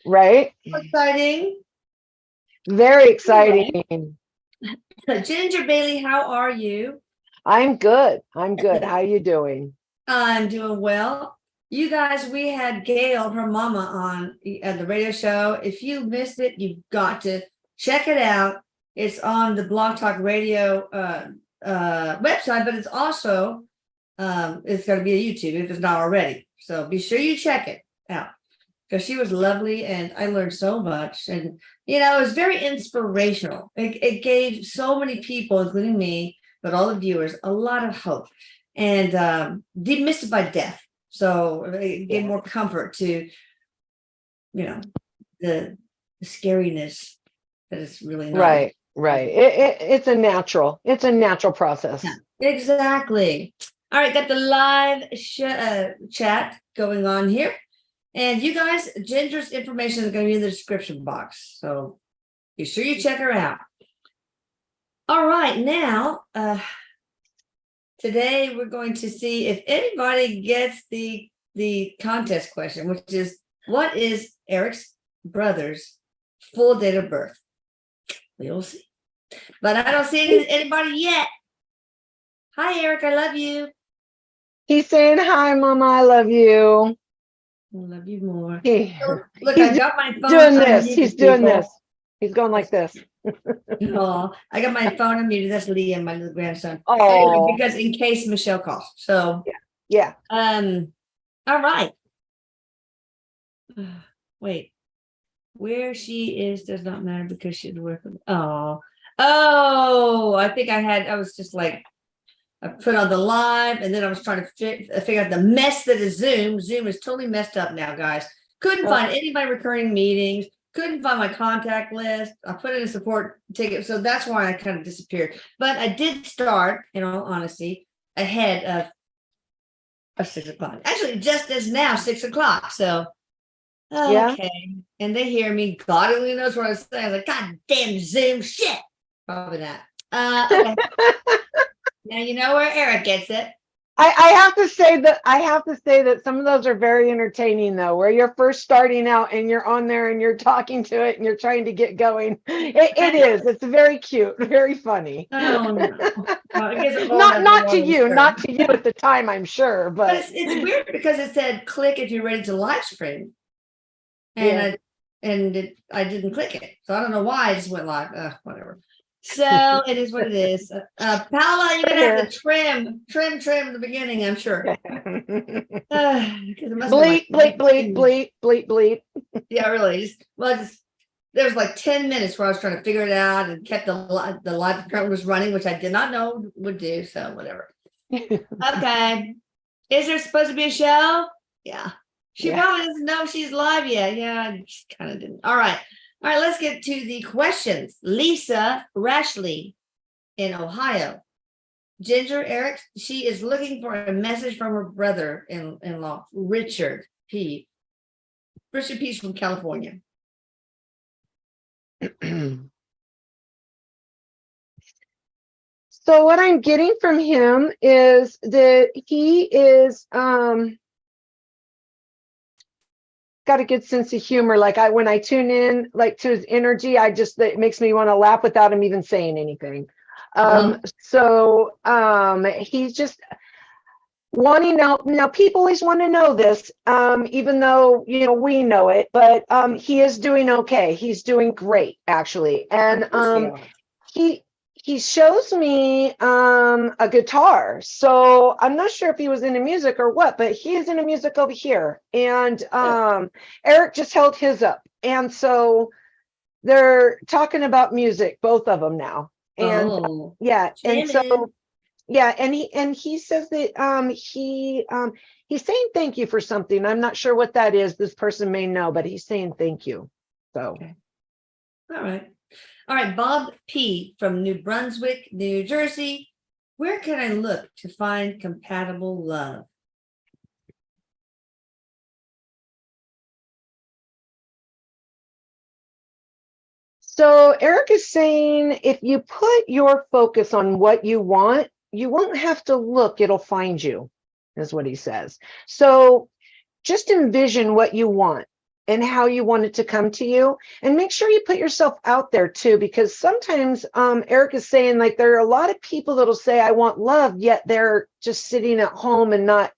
Right? Exciting. Very exciting. So, Ginger Bailey, how are you? I'm good. I'm good. How you doing? I'm doing well. You guys, we had Gail, her mama, on at the radio show. If you missed it, you've got to check it out. It's on the Blog Talk Radio website, but it's also it's going to be a YouTube if it's not already. So be sure you check it out because she was lovely and I learned so much. And it was very inspirational. It gave so many people, including me, but all the viewers, a lot of hope and demystified death. So it gave more comfort to, the scariness that it's really not. Right, right. It's a natural process. Yeah, exactly. All right, got the live chat going on here. And you guys, Ginger's information is going to be in the description box. So be sure you check her out. All right, now, today we're going to see if anybody gets the contest question, which is, what is Erik's brother's full date of birth? We'll see. But I don't see anybody yet. Hi, Erik, I love you. He's saying, hi, Mama, I love you. I love you more. So, look, I got my phone. Doing this. He's doing this. He's going like this. Oh, I got my phone unmuted. That's Liam, my little grandson. Oh, anyway, because in case Michelle calls. So yeah. All right. Wait, where she is does not matter because she's working. Oh, I think I was just like, I put on the live and then I was trying to figure out the mess that is Zoom. Zoom is totally messed up now, guys. Couldn't find any of my recurring meetings. Couldn't find my contact list. I put in a support ticket. So that's why I kind of disappeared. But I did start, in all honesty, ahead of 6 o'clock. Actually, just as now, 6 o'clock. So, okay. Yeah. And they hear me. God only knows what I was saying. I was like, God damn Zoom shit. Probably not. Okay. Now you know where Erik gets it. I have to say that some of those are very entertaining though, where you're first starting out and you're on there and you're talking to it and you're trying to get going. It is. It's very cute, very funny. Oh no. Not to you at the time, I'm sure, but it's weird because it said click if you're ready to live stream. And I didn't click it. So I don't know why I just went live. Whatever. So it is what it is. Paula, you're gonna have to trim at the beginning, I'm sure. Bleep. Yeah, really. There was like 10 minutes where I was trying to figure it out and kept the live current was running, which I did not know would do. So whatever. Okay. Is there supposed to be a show? Yeah. She probably doesn't know she's live yet. Yeah, I just kind of didn't. All right, let's get to the questions. Lisa Rashley in Ohio. Ginger, Erik, she is looking for a message from her brother-in-law, Richard P. Richard P. from California. So what I'm getting from him is that he is got a good sense of humor. Like when I tune in like to his energy, it makes me want to laugh without him even saying anything. So he's just wanting now people always want to know this, even though we know it, but he is doing okay. He's doing great actually. And he shows me a guitar. So I'm not sure if he was into music or what, but he is into music over here. And Erik just held his up. And so they're talking about music, both of them now. And and so and he says that he's saying thank you for something. I'm not sure what that is. This person may know, but he's saying thank you. So All right, Bob P. from New Brunswick, New Jersey. Where can I look to find compatible love? So Erik is saying if you put your focus on what you want, you won't have to look, it'll find you, is what he says. So just envision what you want and how you want it to come to you. And make sure you put yourself out there too, because sometimes Erik is saying like there are a lot of people that'll say, I want love, yet they're just sitting at home and not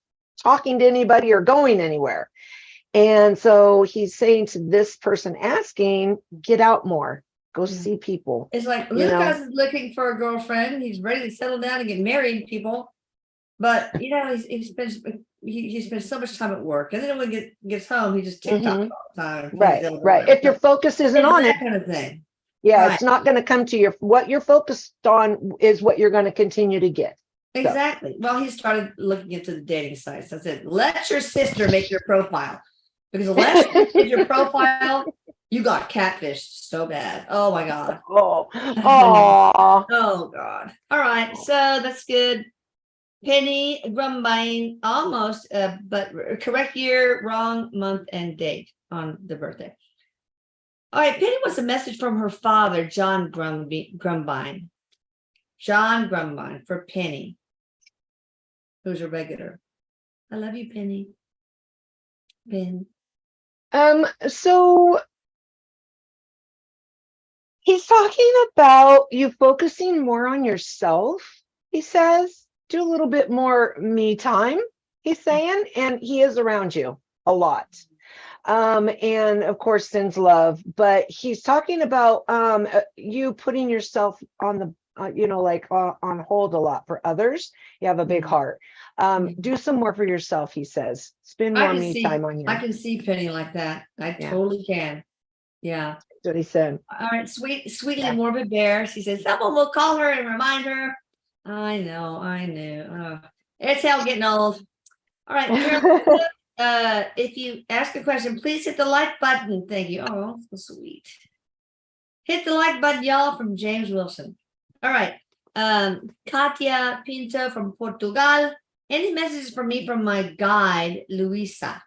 talking to anybody or going anywhere. And so he's saying to this person asking, get out more, go see people. It's like you know? Lucas is looking for a girlfriend. He's ready to settle down and get married, people. But he spends so much time at work, and then when he gets home, he just TikTok all the time. Right. If your focus isn't on that it, kind of thing. yeah, Right. it's not going to come to you. What you're focused on is what you're going to continue to get. Exactly. So. Well, he started looking into the dating sites. I said, let your sister make your profile, because unless you did your profile, you got catfished so bad. Oh my God. Oh God. All right. So that's good. Penny Grumbine, almost, but correct year, wrong month and date on the birthday. All right, Penny wants a message from her father, John Grumbine. John Grumbine for Penny, who's a regular. I love you, Penny. Ben. So he's talking about you focusing more on yourself, he says. Do a little bit more me time, he's saying, and he is around you a lot. And of course sends love, but he's talking about you putting yourself on the on hold a lot for others. You have a big heart. Do some more for yourself, he says. Spend more me time on you. I can see Penny like that. I totally can. Yeah. That's what he said. All right, sweetly morbid bear. She says someone will call her and remind her. I know. It's hell getting old. All right, Carol, if you ask a question, please hit the like button. Thank you. Oh, so sweet. Hit the like button, y'all, from James Wilson. All right. Katia Pinto from Portugal. Any messages for me from my guide, Luisa?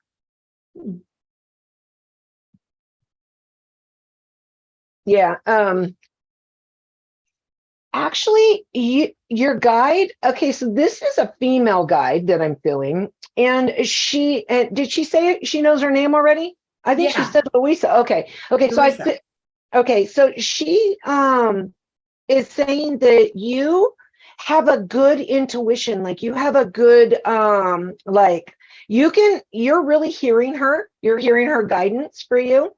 Yeah. Actually, your guide. Okay, so this is a female guide that I'm feeling, and did she say she knows her name already? I think she said Luisa. Okay, Luisa. So she is saying that you have a good intuition, like you have a good you're really hearing her. You're hearing her guidance for you.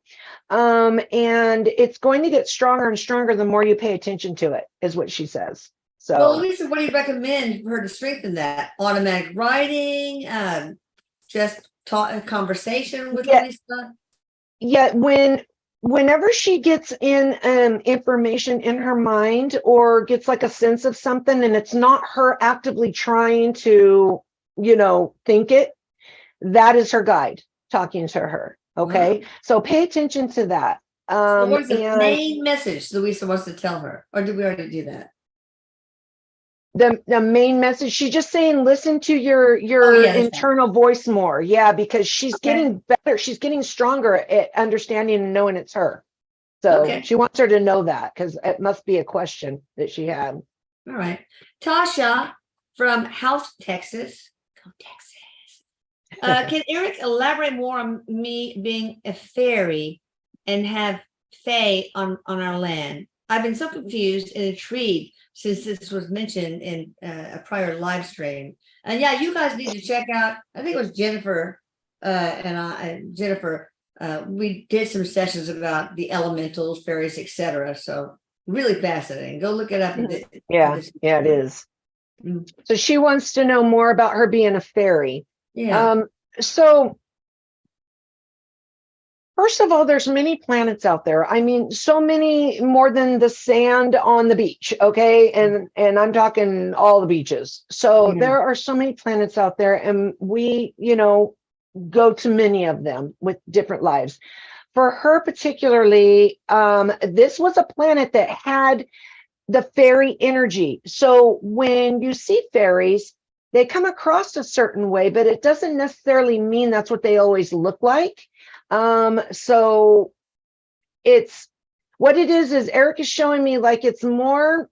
And it's going to get stronger and stronger the more you pay attention to it, is what she says. So, well, Lisa, what do you recommend for her to strengthen that? Automatic writing, just a conversation with Lisa? Yeah, whenever she gets in information in her mind or gets like a sense of something and it's not her actively trying to, think it, that is her guide talking to her. Okay. Wow. So pay attention to that. So what's the main message Luisa wants to tell her? Or did we already do that? The main message, she's just saying, listen to your internal voice more. Yeah, because she's getting better. She's getting stronger at understanding and knowing it's her. So she wants her to know that, because it must be a question that she had. All right. Tasha from House, Texas. Go Texas. Can Erik elaborate more on me being a fairy and have fae on our land? I've been so confused and intrigued since this was mentioned in a prior live stream. And yeah, you guys need to check out, I think it was Jennifer we did some sessions about the elementals, fairies, etc. So really fascinating. Go look it up. Yeah, it is. Mm. So she wants to know more about her being a fairy. Yeah. So first of all, there's many planets out there. I mean, so many more than the sand on the beach. Okay. And I'm talking all the beaches. So there are so many planets out there, and we, go to many of them with different lives. For her particularly, this was a planet that had the fairy energy. So when you see fairies, they come across a certain way, but it doesn't necessarily mean that's what they always look like. So it's what it is Erik is showing me, like it's more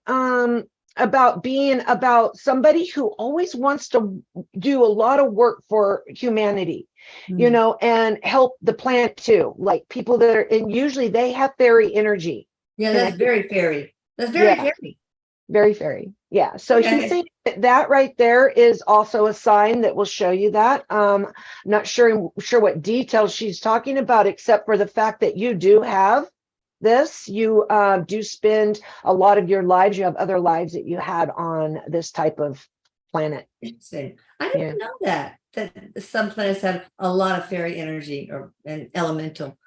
about somebody who always wants to do a lot of work for humanity, and help the planet too. Like people that are, and usually they have fairy energy. Yeah, that's very fairy. That's very Yeah. fairy. Very fairy. Yeah. So Okay. he's saying that right there is also a sign that will show you that. Not sure what details she's talking about, except for the fact that you do have this. You do spend a lot of your lives. You have other lives that you had on this type of planet. Interesting. I didn't know that some planets have a lot of fairy energy and elemental.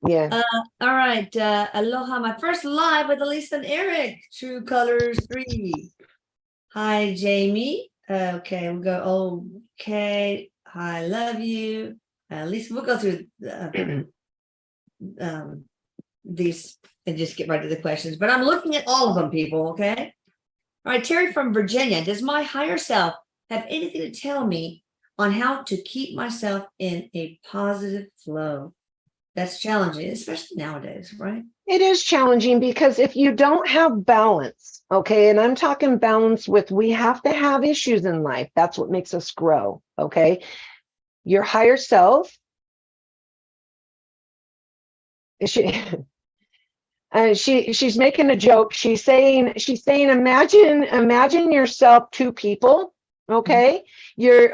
Yeah. All right. Aloha. My first live with Elise and Erik. True Colors 3. Hi, Jamie. Okay, we'll go. Okay. I love you. At least we'll go through these and just get right to the questions. But I'm looking at all of them, people. Okay. All right. Terry from Virginia. Does my higher self have anything to tell me on how to keep myself in a positive flow? That's challenging, especially nowadays, right? It is challenging because if you don't have balance, okay, and I'm talking balance with, we have to have issues in life. That's what makes us grow, okay? Your higher self, she's making a joke. She's saying, imagine yourself two people, okay?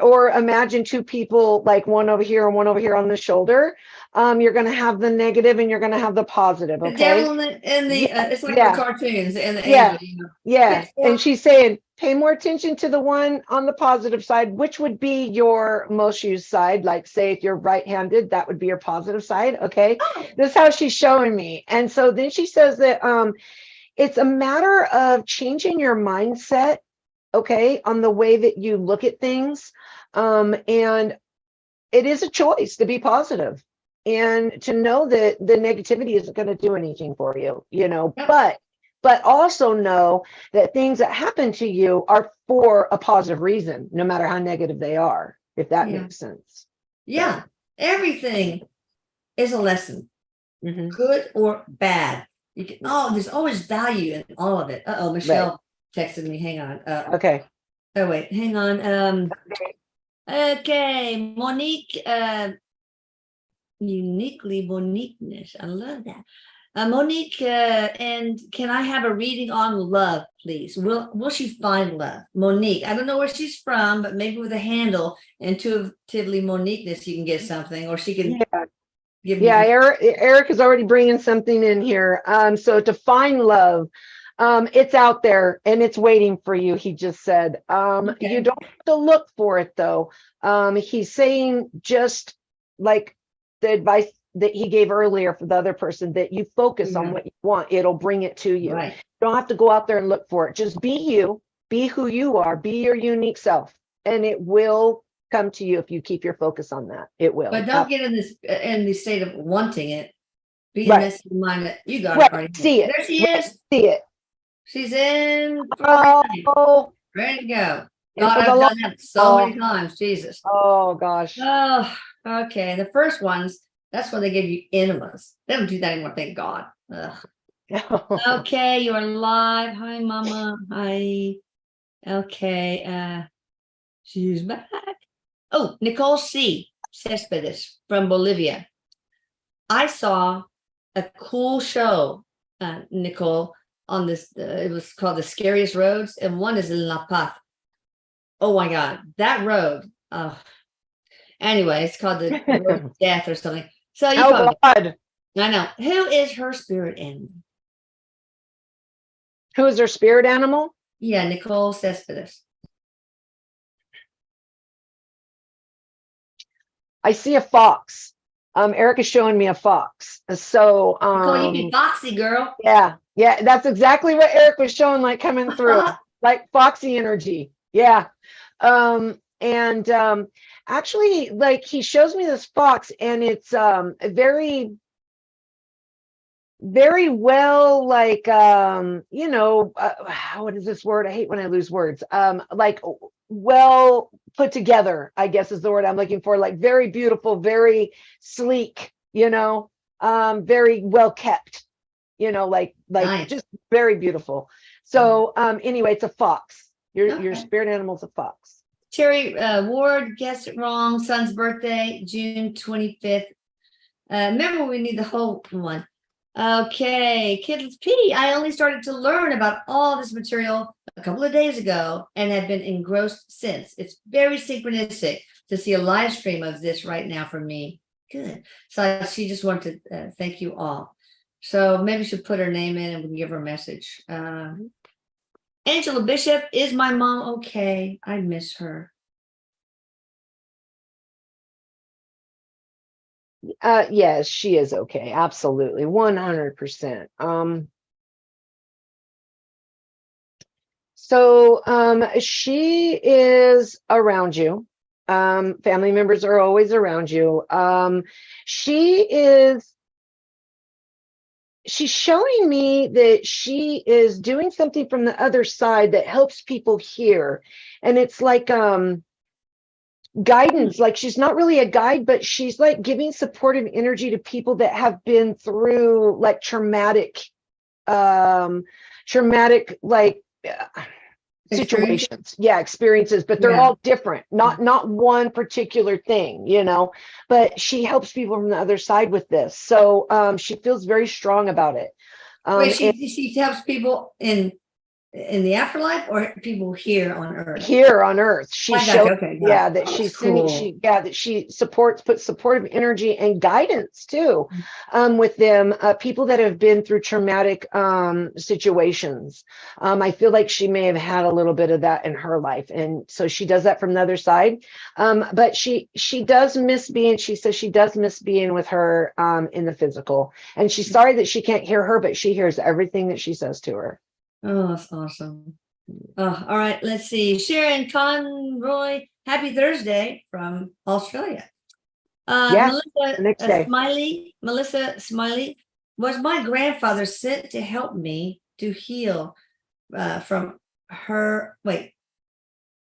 Or imagine two people, like one over here and one over here on the shoulder. You're going to have the negative and you're going to have the positive, okay? The devil and the it's like the cartoons and the angel. Yeah. And she's saying, pay more attention to the one on the positive side, which would be your most used side. Like, say, if you're right-handed, that would be your positive side, okay? This is how she's showing me. And so then she says that it's a matter of changing your mindset, okay, on the way that you look at things. And it is a choice to be positive and to know that the negativity isn't going to do anything for you, but also know that things that happen to you are for a positive reason, no matter how negative they are, if that makes sense. Yeah. So. Everything is a lesson, good or bad. You can, there's always value in all of it. Michelle texted me. Hang on. Okay. Oh, wait, hang on. Okay. Monique, uniquely Moniqueness. I love that. Monique, and can I have a reading on love, please? Will she find love? Monique, I don't know where she's from, but maybe with a handle, intuitively Moniqueness, you can get something, or she can give me. Erik is already bringing something in here. So to find love, it's out there and it's waiting for you, he just said. You don't have to look for it though. He's saying, just like the advice that he gave earlier for the other person, that you focus on what you want, it'll bring it to you. Right. You don't have to go out there and look for it. Just be you, be who you are, be your unique self, and it will come to you if you keep your focus on that. It will. But don't get in the state of wanting it. Be in this mind that you got it right. See it. There she is. See it. She's in. Ready to go. God, I've done that so many times. Jesus. Oh gosh. Oh, okay. The first ones, that's when they give you enemas. They don't do that anymore, thank God. Okay, you're live. Hi, Mama. Hi. Okay. She's back. Oh, Nicole C. Cespedes from Bolivia. I saw a cool show, Nicole, on this. It was called The Scariest Roads, and one is in La Paz. Oh my God, that road. Anyway, it's called the Road of Death or something. So you God. I know. Who is her spirit animal? Who is her spirit animal? Yeah, Nicole Cespedes. I see a fox. Erik is showing me a fox. So Nicole, you be foxy, girl. Yeah, that's exactly what Erik was showing, like coming through, like foxy energy. Yeah. Actually, like, he shows me this fox, and it's very, very well, like, what is this word? I hate when I lose words. Like, well put together, I guess is the word I'm looking for. Like, very beautiful, very sleek, very well kept, like nice. Just very beautiful. So anyway, it's a fox. Your Okay. spirit animal's a fox. Terry Ward guessed it wrong. Son's birthday, June 25th. Remember, we need the whole one. Okay, Kids P. I only started to learn about all this material a couple of days ago and have been engrossed since. It's very synchronistic to see a live stream of this right now for me. Good. So she just wanted to thank you all. So maybe she'll put her name in and we can give her a message. Angela Bishop, is my mom okay? I miss her. Yes, she is okay. Absolutely. 100%. So she is around you. Family members are always around you. She's showing me that she is doing something from the other side that helps people hear. And it's like guidance, like she's not really a guide, but she's like giving supportive energy to people that have been through like traumatic like situations, experiences, but they're all different, not one particular thing, but she helps people from the other side with this. So she feels very strong about it. She helps people in the afterlife or people here on earth? Here on earth. She showed that she's cool. that she puts supportive energy and guidance too with them, people that have been through traumatic situations. I feel like she may have had a little bit of that in her life, and so she does that from the other side. But she does miss being, she says she does miss being with her in the physical, and she's sorry that she can't hear her, but she hears everything that she says to her. Oh, that's awesome. Oh, all right. Let's see. Sharon Conroy, happy Thursday from Australia. Melissa Smiley, was my grandfather sent to help me to heal from her. Wait,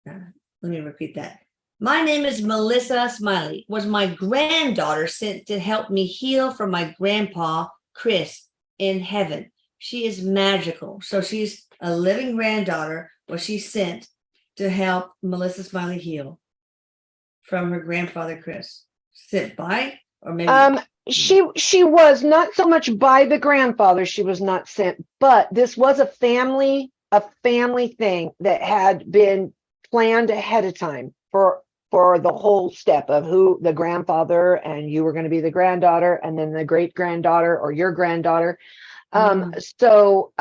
let me repeat that. My name is Melissa Smiley. Was my granddaughter sent to help me heal from my grandpa, Chris, in heaven? She is magical. So she's a living granddaughter. Was she sent to help Melissa Smiley heal from her grandfather, Chris? Sent by, or maybe she was not so much by the grandfather. She was not sent, but this was a family thing that had been planned ahead of time for the whole step of who the grandfather, and you were going to be the granddaughter, and then the great granddaughter or your granddaughter. So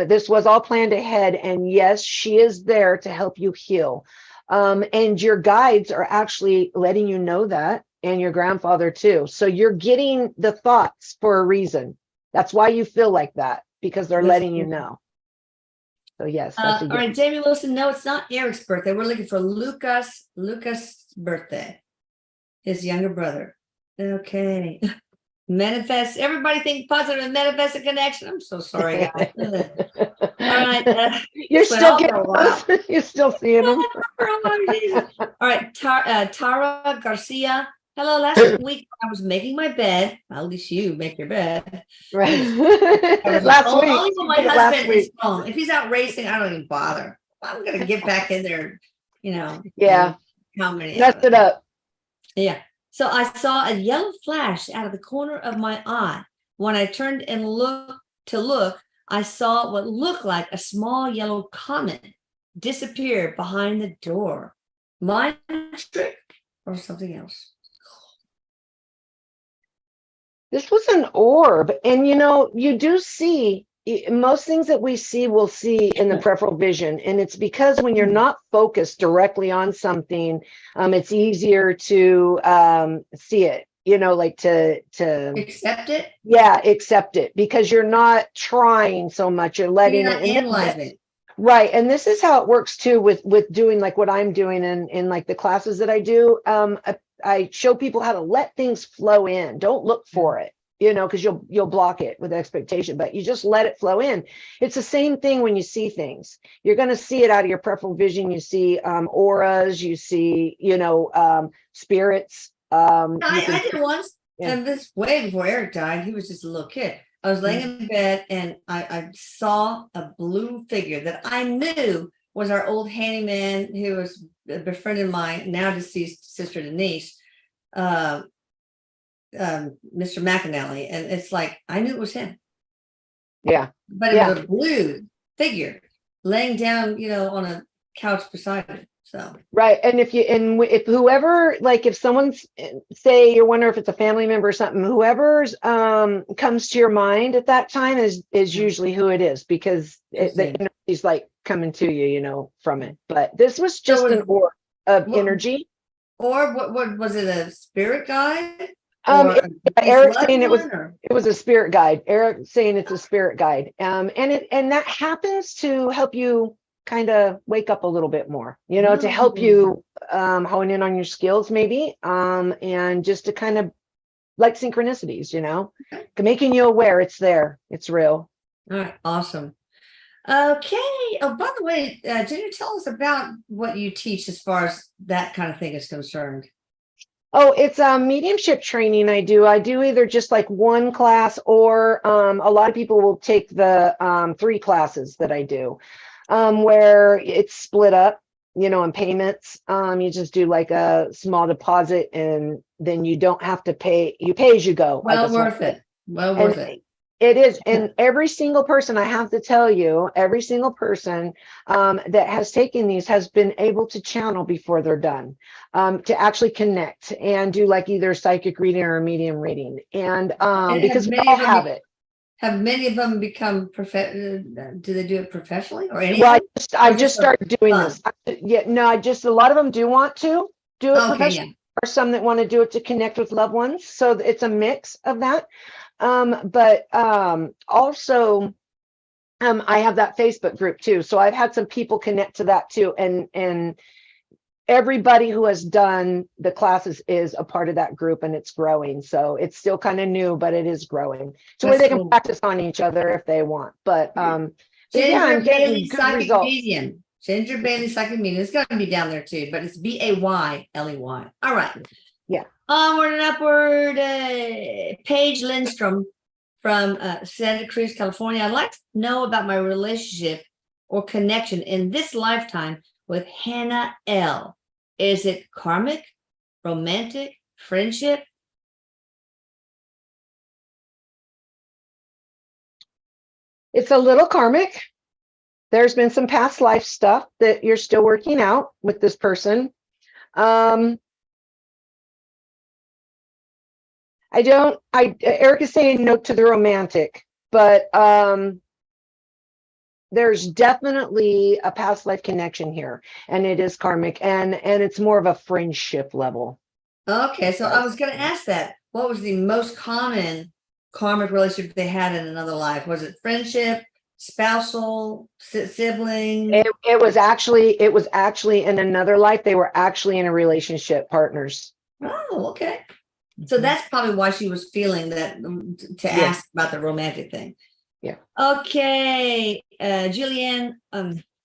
this was all planned ahead, and yes, she is there to help you heal. And your guides are actually letting you know that, and your grandfather too. So you're getting the thoughts for a reason. That's why you feel like that, because they're letting you know. So yes. All right, Jamie Wilson. No, it's not Eric's birthday. We're looking for Lucas' birthday, his younger brother. Okay. Manifest. Everybody think positive and manifest a connection. I'm so sorry, guys. All right. You're still you're still seeing them. All right. Tara Garcia. Hello. Last week I was making my bed. At least you make your bed. Right. Last week. Only when my husband is home. If he's out racing, I don't even bother. I'm gonna get back in there. Yeah. How many? Mess it up. Yeah. So I saw a yellow flash out of the corner of my eye. When I turned and look, I saw what looked like a small yellow comet disappear behind the door. Mind trick or something else? This was an orb, and you do see most things that we see, we'll see in the peripheral vision, and it's because when you're not focused directly on something, it's easier to see it, like to accept it. Yeah, accept it, because you're not trying so much, you're letting it analyze it. Right. And this is how it works too with doing like what I'm doing in like the classes that I do. I show people how to let things flow in. Don't look for it, because you'll block it with expectation, but you just let it flow in. It's the same thing when you see things. You're going to see it out of your peripheral vision. You see auras, you see, spirits. I did once, and this way before Eric died. He was just a little kid. I was laying in bed and I saw a blue figure that I knew was our old handyman who was befriending my now deceased sister Denise, uh, Mr. McAnally. And it's like, I knew it was him, Yeah. but it was a blue figure laying down, on a couch beside him. So Right. And if whoever, like if someone's, say you're wondering if it's a family member or something, whoever's comes to your mind at that time is usually who it is, because the energy's like coming to you, from it. But this was just an orb of energy. Or what was it, a spirit guide? Eric saying it was a spirit guide. Eric saying it's a spirit guide. And that happens to help you kind of wake up a little bit more, to help you hone in on your skills maybe, and just to kind of like synchronicities, making you aware it's there, it's real. All right, awesome. Okay. Oh, by the way, Ginger, tell us about what you teach as far as that kind of thing is concerned. Oh, it's a mediumship training I do. I do either just like one class, or a lot of people will take the 3 classes that I do, where it's split up, in payments. You just do like a small deposit, and then you don't have to pay. You pay as you go. Well worth it. Well worth it. It is. And every single person, I have to tell you, every single person that has taken these has been able to channel before they're done, to actually connect and do like either psychic reading or a medium reading. And because we all have it. Have many of them become do they do it professionally or any? Well, I just started doing this. A lot of them do want to do it professionally, or some that want to do it to connect with loved ones. So it's a mix of that. But also, I have that Facebook group too. So I've had some people connect to that too. And everybody who has done the classes is a part of that group, and it's growing. So it's still kind of new, but it is growing. So where they can practice on each other if they want. But I'm getting good results. Ginger Bailey Psychic Medium. It's going to be down there too, but it's Bailey. All right. Yeah. Onward and upward. Paige Lindstrom from Santa Cruz, California. I'd like to know about my relationship or connection in this lifetime with Hannah L. Is it karmic, romantic, friendship? It's a little karmic. There's been some past life stuff that you're still working out with this person. Eric is saying no to the romantic, but there's definitely a past life connection here, and it is karmic, and it's more of a friendship level. Okay, so I was going to ask that. What was the most common karmic relationship they had in another life? Was it friendship, spousal, sibling? It was actually in another life. They were actually in a relationship, partners. Oh, okay. So that's probably why she was feeling that to ask about the romantic thing. Yeah. Okay. Julianne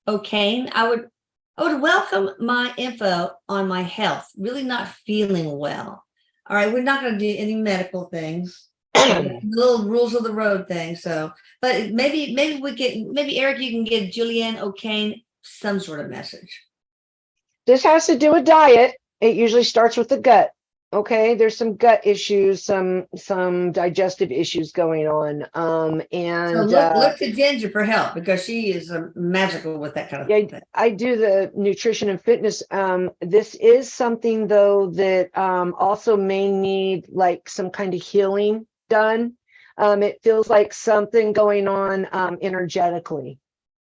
O'Kane, I would welcome my info on my health. Really not feeling well. All right. We're not going to do any medical things. The little rules of the road thing. So, but maybe Eric, you can give Julianne O'Kane some sort of message. This has to do with diet. It usually starts with the gut. Okay, there's some gut issues, some digestive issues going on. And so look to Ginger for help, because she is magical with that kind of thing. I do the nutrition and fitness. This is something though that also may need like some kind of healing done. It feels like something going on energetically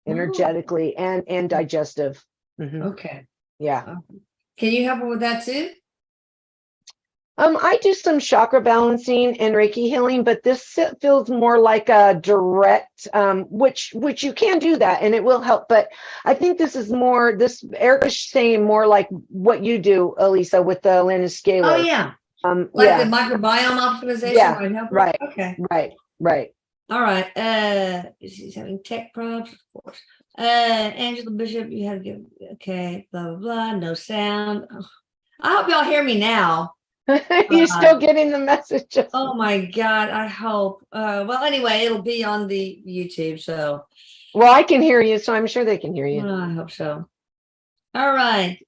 and digestive. Mm-hmm. Okay. Yeah. Can you help her with that too? I do some chakra balancing and Reiki healing, but this feels more like a direct, which you can do that and it will help. But I think this is more, Eric is saying more like what you do, Elisa, with the Atlantis scalar. Oh yeah. Like the microbiome optimization might help her? Right. Okay. Right. All right. She's having tech problems, of course. Angela Bishop, you have to give, okay, blah, blah, blah, no sound. Oh. I hope y'all hear me now. You're still getting the message. Oh my God, I hope. Well, anyway, it'll be on the YouTube, so Well, I can hear you, so I'm sure they can hear you. I hope so. All right.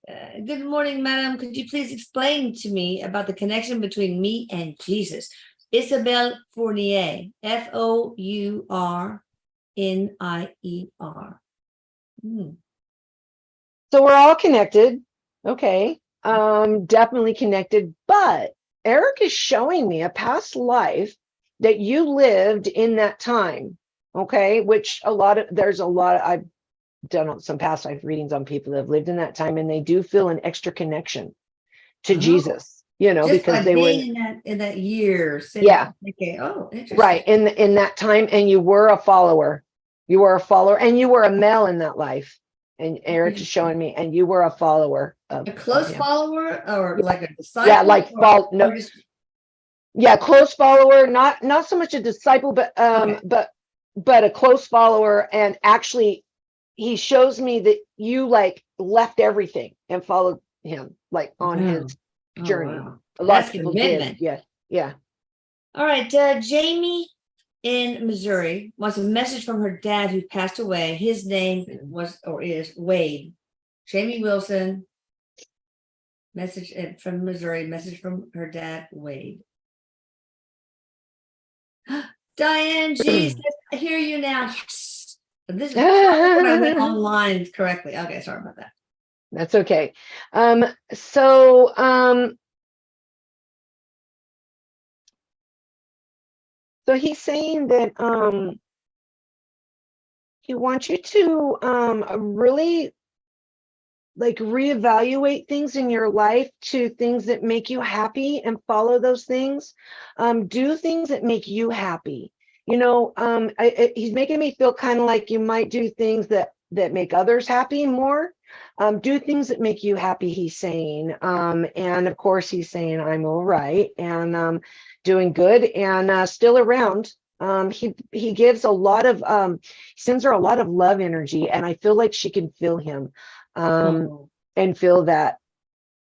Good morning, madam. Could you please explain to me about the connection between me and Jesus? Isabel Fournier, Fournier. So we're all connected. Okay. Definitely connected. But Erik is showing me a past life that you lived in that time. Okay. Which there's a lot I've done some past life readings on people that have lived in that time, and they do feel an extra connection to Jesus, Just because by they were being in that year. Yeah. Okay. Oh, interesting. Right. In that time, and you were a follower. You were a follower, and you were a male in that life. And Erik is showing me, and you were a follower of A close him. follower, or like a disciple? Yeah, like no. Yeah, close follower, not so much a disciple, but Okay. but a close follower. And actually, he shows me that you like left everything and followed him, like on his journey. Wow. A lot That's of people did. commitment. Yeah, yeah. All right. Jamie in Missouri wants a message from her dad who passed away. His name was or is Wade. Jamie Wilson. Message from Missouri. Message from her dad, Wade. Diane G says, I hear you now. Yes. This is when I went online correctly. Okay, sorry about that. That's okay. So he's saying that he wants you to really like reevaluate things in your life to things that make you happy and follow those things. Do things that make you happy. He's making me feel kind of like you might do things that make others happy more. Do things that make you happy, he's saying. And of course, he's saying, I'm all right and doing good and still around. He gives a lot of, sends her a lot of love energy, and I feel like she can feel him and feel that.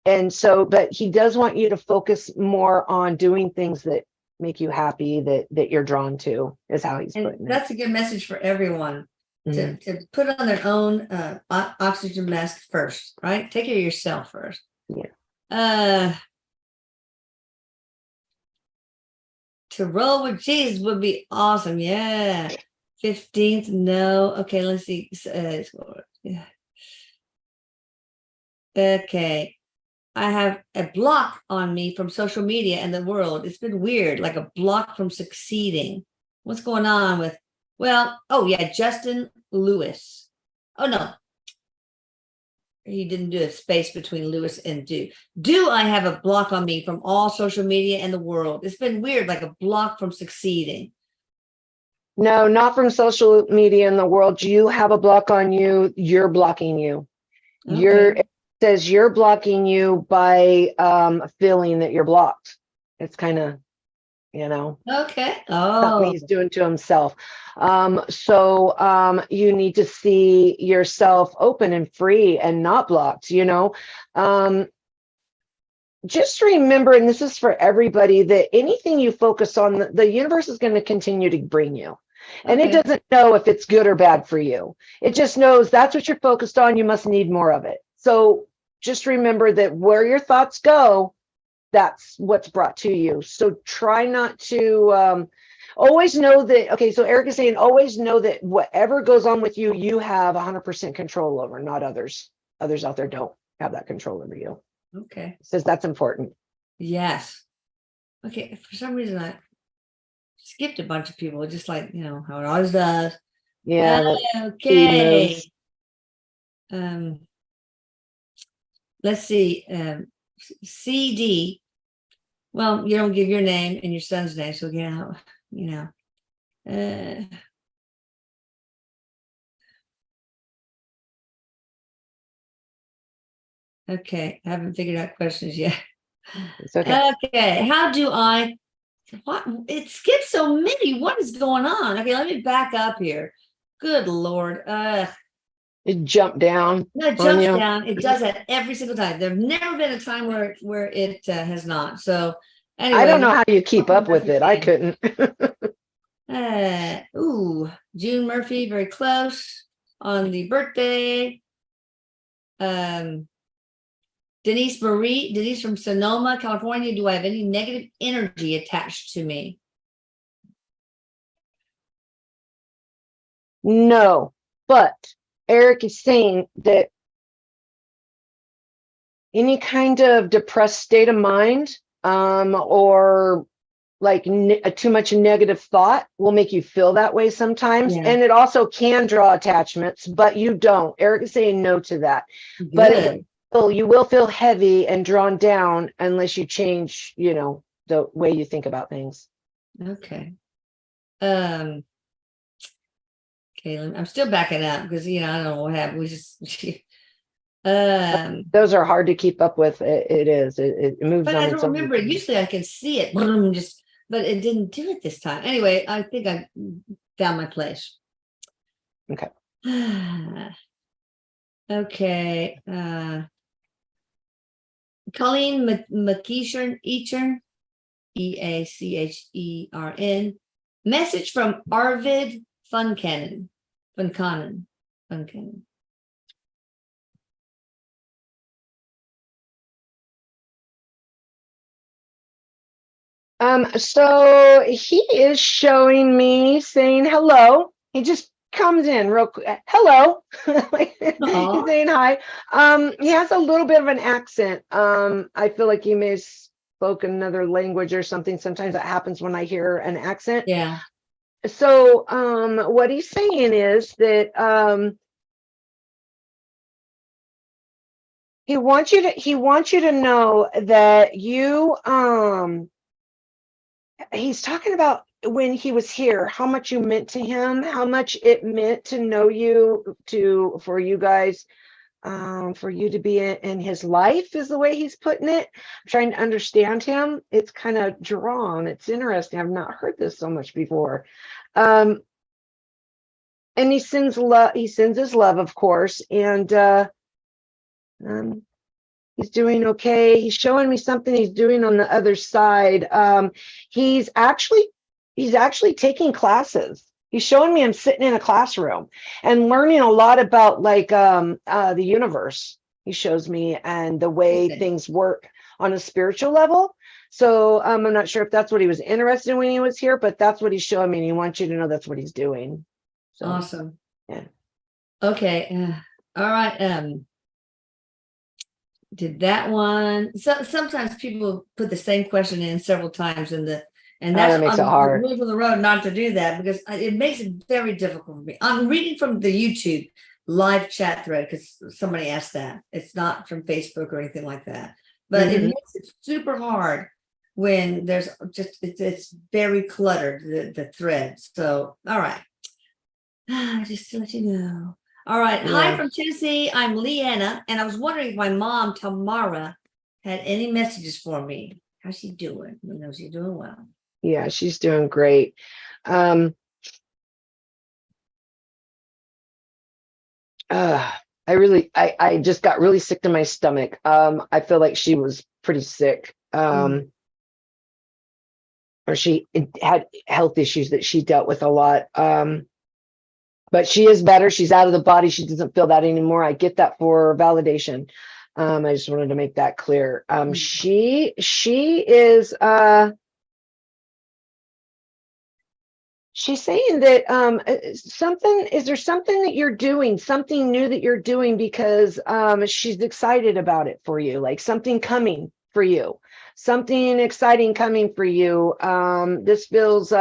And so, but he does want you to focus more on doing things that make you happy, that you're drawn to, is how he's putting it. That's a good message for everyone. To put on their own oxygen mask first, right? Take care of yourself first. Yeah. To roll with Jesus would be awesome. Yeah. 15th, no. Okay, let's see. Yeah. Okay. I have a block on me from social media and the world. It's been weird, like a block from succeeding. What's going on with, Justin Lewis. Oh, no. He didn't do a space between Lewis and do. Do I have a block on me from all social media and the world? It's been weird, like a block from succeeding. No, not from social media in the world. You have a block on you. You're blocking you. Okay. It says you're blocking you by feeling that you're blocked. It's kind of, Okay. something he's doing to himself. So you need to see yourself open and free and not blocked. Just remember, and this is for everybody, that anything you focus on, the universe is going to continue to bring you. And it doesn't know if it's good or bad for you. It just knows that's what you're focused on. You must need more of it. So just remember that where your thoughts go, that's what's brought to you. So try not to always know that. Okay, so Erik is saying always know that whatever goes on with you, you have 100% control over, not others. Others out there don't have that control over you. Okay. Says that's important. Yes. Okay. For some reason, I skipped a bunch of people, just like, how it always does. Yeah. Okay. Let's see. CD. Well, you don't give your name and your son's name, so okay, I haven't figured out questions yet. It's okay. Okay, how do I? What? It skips so many. What is going on? Okay, let me back up here. Good Lord. It jumped down No, it on jumps you. down. It does that every single time. There's never been a time where it has not. So I don't anyway, know how you keep welcome up back with it. I again. couldn't. June Murphy, very close on the birthday. Um, Denise Marie, Denise from Sonoma, California. Do I have any negative energy attached to me? No, but Erik is saying that any kind of depressed state of mind, or like too much negative thought will make you feel that way sometimes. Yeah. And it also can draw attachments, but you don't. Erik is saying no to that. Good. But you will feel heavy and drawn down unless you change, the way you think about things. Okay. Kaylin, I'm still backing up because I don't know what happened. We just Those are hard to keep up with. It is. It moves but on I its don't own. remember it. Usually I can see it, but it didn't do it this time. Anyway, I think I found my place. Okay. Okay. Colleen McEachern, Eachern. Message from Arvid Funcannon. So he is showing me saying hello. He just comes in real quick. Hello. He's saying hi. He has a little bit of an accent. I feel like he may have spoken another language or something. Sometimes that happens when I hear an accent. Yeah. So what he's saying is that he wants you to know that you he's talking about when he was here, how much you meant to him, how much it meant to know you, for you guys, for you to be in his life, is the way he's putting it. I'm trying to understand him. It's kind of drawn. It's interesting. I've not heard this so much before. And he sends love. He sends his love, of course, and he's doing okay. He's showing me something he's doing on the other side. He's actually taking classes. He's showing me I'm sitting in a classroom and learning a lot about the universe. He shows me and the way things work on a spiritual level. So I'm not sure if that's what he was interested in when he was here, but that's what he's showing me. And he wants you to know that's what he's doing. So, awesome. Yeah. Okay. All right. Did that one. So sometimes people put the same question in several times and that makes it hard. Rule of the road not to do that because it makes it very difficult for me. I'm reading from the YouTube live chat thread because somebody asked that. It's not from Facebook or anything like that. But it makes it super hard when there's just it's very cluttered, the thread. So all right. Just to let you know. All right. Yeah. Hi from Tennessee. I'm Leanna, and I was wondering if my mom, Tamara, had any messages for me. How's she doing? You know, she's doing well. Yeah, she's doing great. I just got really sick to my stomach. I feel like she was pretty sick. Or she had health issues that she dealt with a lot. But she is better. She's out of the body. She doesn't feel that anymore. I get that for validation. I just wanted to make that clear. She is she's saying that is there something that you're doing, something new that you're doing because she's excited about it for you, like something coming for you, something exciting coming for you. This feels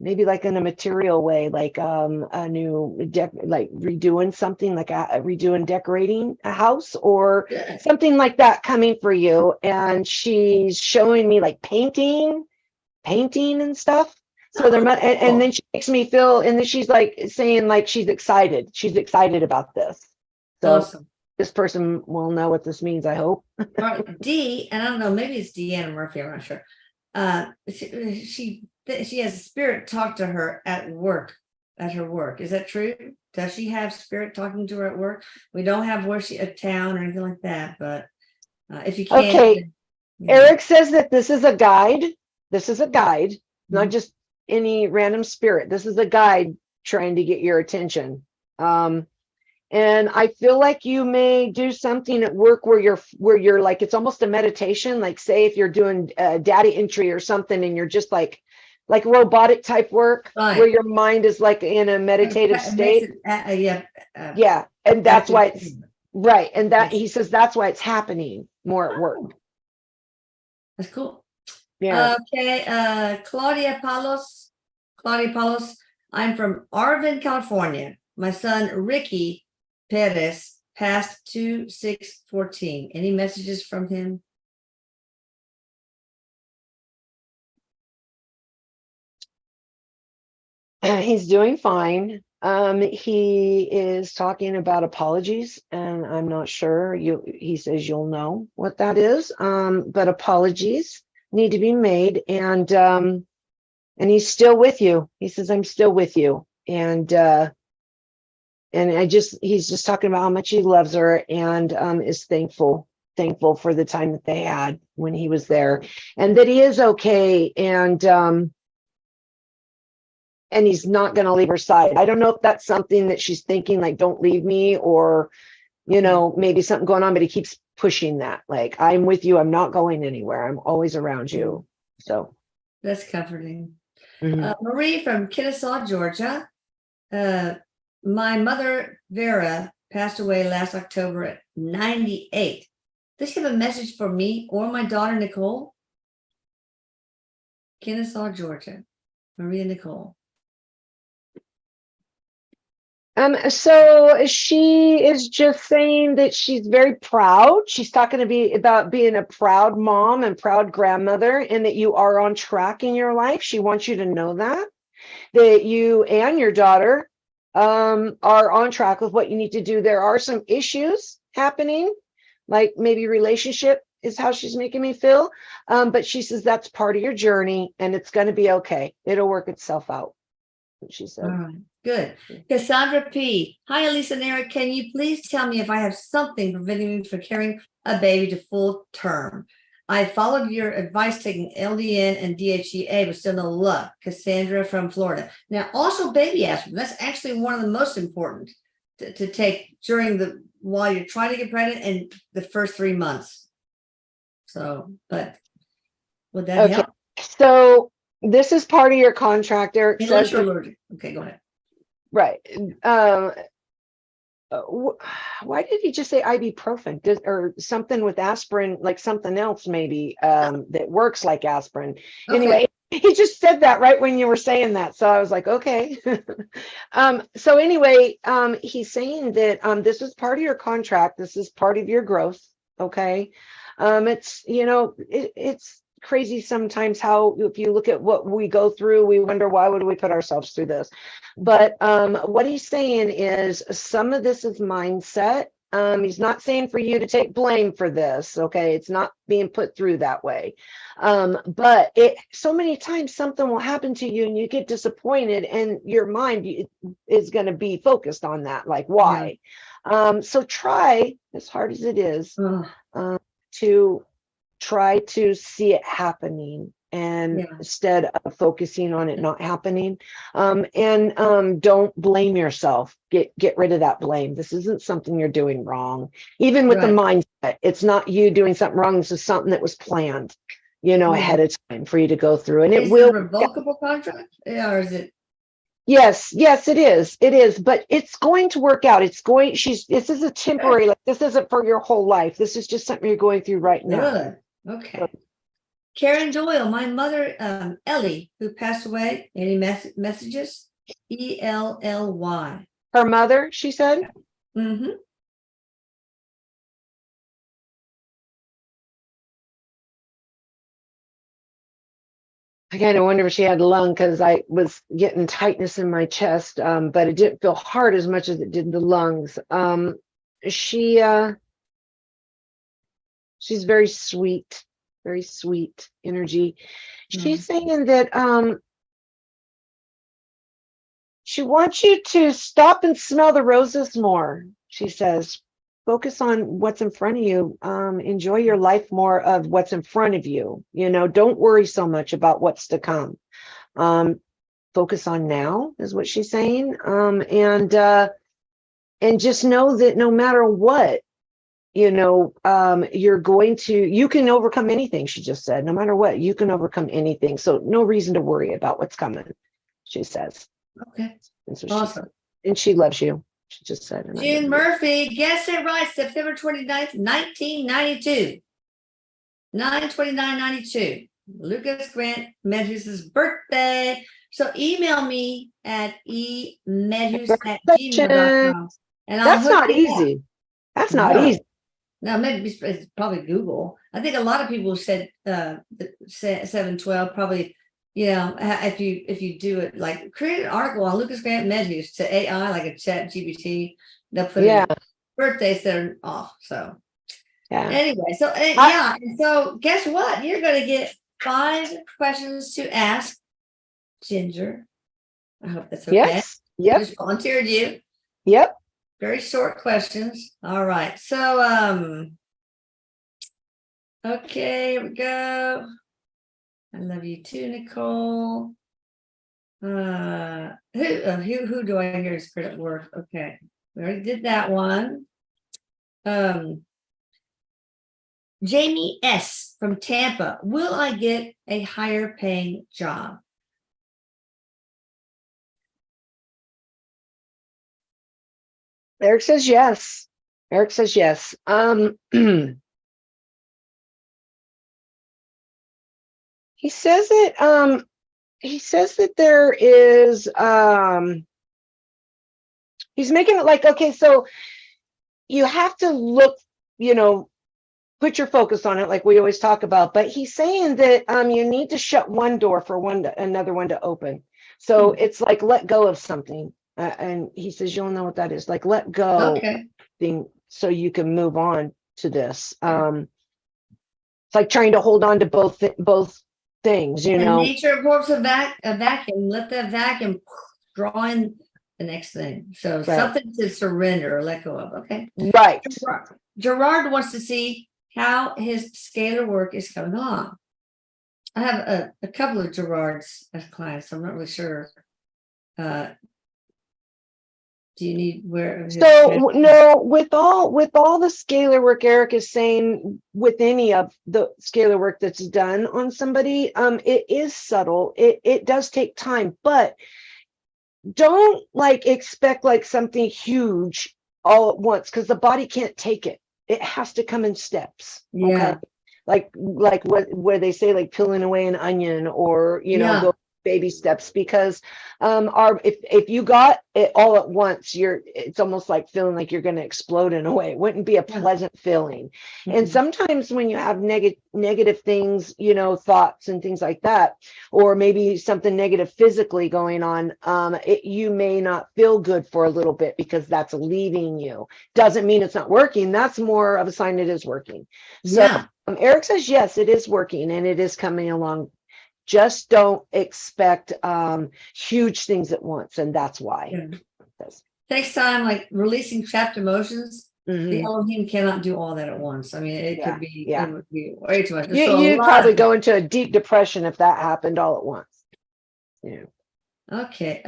maybe like in a material way, like a new like redoing something, like redoing decorating a house or something like that coming for you. And she's showing me like painting and stuff. So and then she makes me feel, and then she's like saying like she's excited about this. So awesome. This person will know what this means, I hope. All right, D, and I don't know, maybe it's Deanna Murphy, I'm not sure. She has a spirit talk to her at her work. Is that true? Does she have spirit talking to her at work? We don't have where she a town or anything like that, but if you can, Okay. Erik says that this is a guide. This is a guide, not just any random spirit. This is a guide trying to get your attention. And I feel like you may do something at work where you're like, it's almost a meditation. Like say if you're doing data entry or something and you're just like robotic type work where your mind is like in a meditative state. Yeah. And that's why it's right. And that he says that's why it's happening more at work. That's cool. Yeah. Okay. Claudia Palos. I'm from Arvin, California. My son, Ricky Perez, passed 2/6/14. Any messages from him? He's doing fine. He is talking about apologies, and I'm not sure. He says you'll know what that is. But apologies need to be made, and he's still with you. He says, I'm still with you. And he's just talking about how much he loves her and is thankful for the time that they had when he was there, and that he is okay. And he's not going to leave her side. I don't know if that's something that she's thinking, like, don't leave me, or, maybe something going on, but he keeps pushing that. Like, I'm with you. I'm not going anywhere. I'm always around you. So that's comforting. Marie from Kennesaw, Georgia. My mother, Vera, passed away last October at 98. Does she have a message for me or my daughter, Nicole? Kennesaw, Georgia. Maria Nicole. So she is just saying that she's very proud. She's talking about being a proud mom and proud grandmother, and that you are on track in your life. She wants you to know that you and your daughter are on track with what you need to do. There are some issues happening, like maybe relationship is how she's making me feel. But she says that's part of your journey and it's going to be okay. It'll work itself out. She said. All right, good. Cassandra P. Hi, Elisa and Erik. Can you please tell me if I have something preventing me from carrying a baby to full term? I followed your advice taking LDN and DHEA, but still no luck. Cassandra from Florida. Now, also baby aspirin. That's actually one of the most important to take while you're trying to get pregnant and the first 3 months. So, but would that help? So this is part of your contract, Erik. Unless you're allergic. Okay, go ahead. Right. Why did he just say ibuprofen or something with aspirin, like something else maybe that works like aspirin? Okay. Anyway, he just said that right when you were saying that, so I was like, okay. So anyway, he's saying that this is part of your contract. This is part of your growth. Okay. It's it's crazy sometimes how, if you look at what we go through, we wonder, why would we put ourselves through this? But what he's saying is some of this is mindset. He's not saying for you to take blame for this. Okay. It's not being put through that way. But so many times something will happen to you and you get disappointed and your mind is going to be focused on that. Like, why? Yeah. So try, as hard as it is, to try to see it happening, and instead of focusing on it not happening, and don't blame yourself. Get rid of that blame. This isn't something you're doing wrong. Even with the mindset, it's not you doing something wrong. This is something that was planned, ahead of time for you to go through. And it will a revocable contract, or is it? Yes, it is, but it's going to work out. This is a temporary, like, this isn't for your whole life. This is just something you're going through right now. Good. Okay. Karen Doyle, my mother, Ellie, who passed away. Any messages? ELLY. Her mother, she said? Mm-hmm. I kind of wonder if she had lung, because I was getting tightness in my chest, but it didn't feel hard as much as it did the lungs. She's very sweet energy. She's saying that She wants you to stop and smell the roses more. She says, focus on what's in front of you. Enjoy your life more of what's in front of you. You know, don't worry so much about what's to come. Focus on now is what she's saying. And just know that no matter what, you know, you can overcome anything. She just said, no matter what, you can overcome anything. So no reason to worry about what's coming, she says. Okay. And so Awesome. and she loves you. She just said. June Murphy, guessed it right, September 29th, 1992. 9/29/92. Lucas Grant Medhus' birthday. So email me at emedhus@gmail.com. And I'll That's hook not you up. easy. That's not No. easy. No, maybe it's probably Google. I think a lot of people said 712 probably, you know, if you do it, like create an article on Lucas Grant Medhus to AI, like a chat GPT, they'll put in birthdays that are off. So anyway, so so guess what? You're going to get 5 questions to ask Ginger. I hope that's okay. Yes. Yep. Just volunteered you. Yep. Very short questions. All right. So, okay, here we go. I love you too, Nicole. Who do I hear is good at work? Okay. We already did that one. Jamie S. from Tampa. Will I get a higher paying job? Erik says yes. Erik says yes. He says it. He says that there is. He's making it like, okay, so you have to look, you know, put your focus on it, like we always talk about. But he's saying that you need to shut one door for another one to open. So it's like let go of something. And he says you'll know what that is, like let go thing, so you can move on to this. It's like trying to hold on to both things, you know. Nature absorbs a vacuum. Let that vacuum draw in the next thing. So something to surrender or let go of. Okay. Right. Gerard wants to see how his scalar work is coming along. I have a couple of Gerards as clients, so I'm not really sure. Do you need where? So no, with all the scalar work Erik is saying, with any of the scalar work that's done on somebody, it is subtle. It does take time, but don't like expect like something huge all at once, because the body can't take it. It has to come in steps. Yeah. Okay? Like where they say like peeling away an onion, or you know, go baby steps, because if you got it all at once, it's almost like feeling like you're going to explode in a way. It wouldn't be a pleasant feeling. And sometimes when you have negative things, you know, thoughts and things like that, or maybe something negative physically going on, you may not feel good for a little bit, because that's leaving you. Doesn't mean it's not working. That's more of a sign it is working. So Erik says yes, it is working and it is coming along. Just don't expect huge things at once, and that's why. Takes time, like releasing trapped emotions. The Elohim cannot do all that at once. I mean, it could be, it would be way too much. You'd probably go into a deep depression if that happened all at once. Yeah. Okay.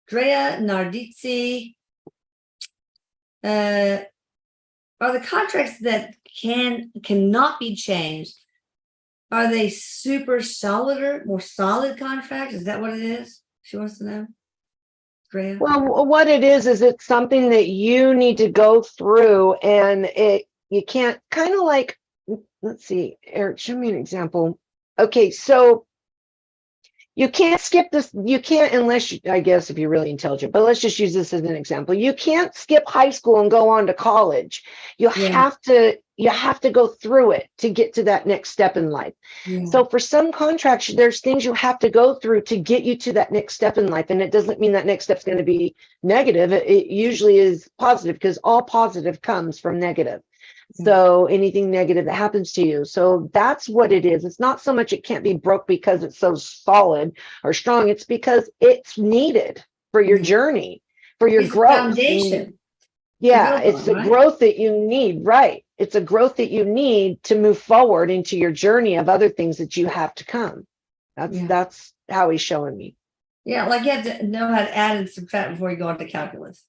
Drea Nardizzi. Are the contracts that cannot be changed, are they super solid or more solid contracts? Is that what it is? She wants to know. Drea? Well, what it is it's something that you need to go through, and you can't, kind of like, let's see, Erik, show me an example. Okay, so you can't skip this. You can't, unless I guess if you're really intelligent, but let's just use this as an example. You can't skip high school and go on to college. You have to go through it to get to that next step in life. So for some contracts, there's things you have to go through to get you to that next step in life. And it doesn't mean that next step's going to be negative. It usually is positive, because all positive comes from negative. So anything negative that happens to you. So that's what it is. It's not so much it can't be broke because it's so solid or strong. It's because it's needed for your journey, for your It's a growth. foundation to Yeah, build it's on, a right? growth that you need, right? It's a growth that you need to move forward into your journey of other things that you have to come. Yeah. That's how he's showing me. Yeah, like you have to know how to add and subtract before you go into calculus.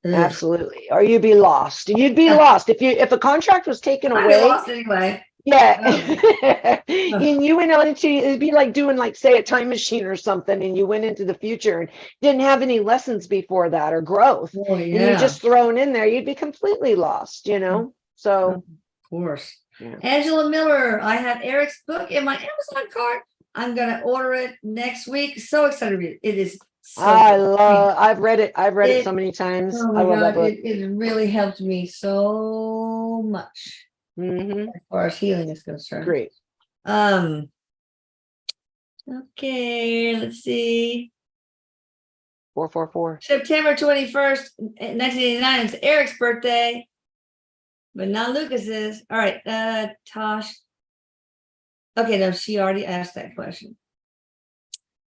Ugh. Absolutely. Or you'd be lost. You'd be lost if a contract was taken I'd be away. lost anyway. Yeah. Oh. And you went on into, it'd be like doing, like, say, a time machine or something, and you went into the future and didn't have any lessons before that or growth. Oh, And you yeah. just thrown in there, you'd be completely lost, you know? So, Of course. yeah. Angela Miller, I have Erik's book in my Amazon cart. I'm gonna order it next week. So excited to read it. It is so good. I've read it. I've read it so many times. Oh I my love that God, book. it really helped me so much Hmm. as far as healing is concerned. Great. Okay, let's see. 444. September 21st, 1989. It's Erik's birthday, but not Lucas's. All right, Tosh. Okay, no, she already asked that question.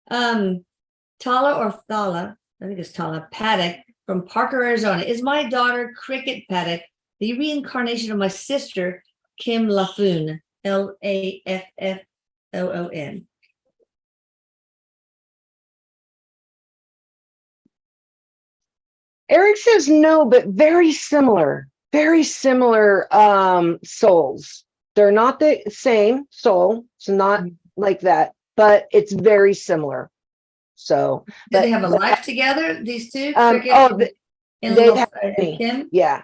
Tala or Thala, I think it's Tala Paddock from Parker, Arizona. Is my daughter Cricket Paddock the reincarnation of my sister Kim Laffoon? Laffoon. Erik says no, but very similar souls. They're not the same soul. It's not like that, but it's very similar. So, Do they have a life together, these two? Cricket they've had many. Kim? Yeah,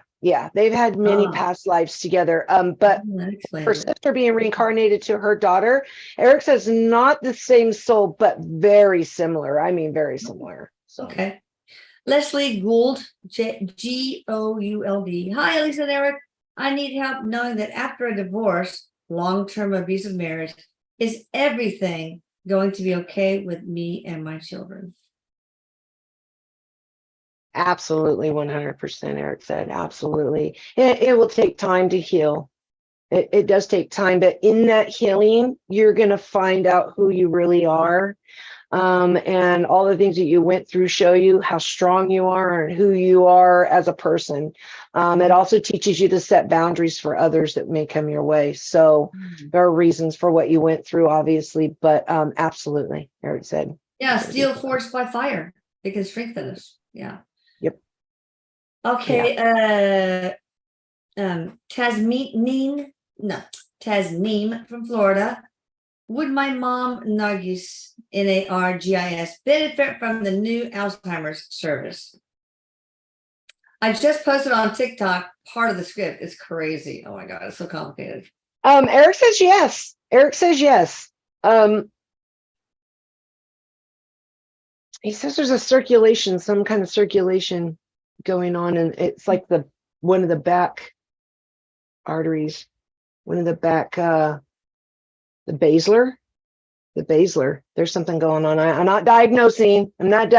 they've had many past lives together. But her sister being reincarnated to her daughter, Erik says not the same soul, but very similar. I mean, very similar. So. Okay. Leslie Gould, Gould. Hi, Elisa and Erik. I need help knowing that after a divorce, long-term abusive marriage, is everything going to be okay with me and my children? Absolutely, 100%, Erik said. Absolutely. It will take time to heal. It does take time, but in that healing, you're going to find out who you really are. And all the things that you went through show you how strong you are and who you are as a person. It also teaches you to set boundaries for others that may come your way. So there are reasons for what you went through, obviously, but absolutely, Erik said. Yeah, steel forged by fire. It can strengthen us. Yeah. Yep. Okay. Yeah. Tasneem from Florida. Would my mom, Nargis, Nargis, benefit from the new Alzheimer's service? I just posted on TikTok part of the script. It's crazy. Oh my God, it's so complicated. Erik says yes. Erik says yes. He says there's a circulation, some kind of circulation going on, and it's like one of the back arteries, one of the back, the basilar. There's something going on. I'm not diagnosing, but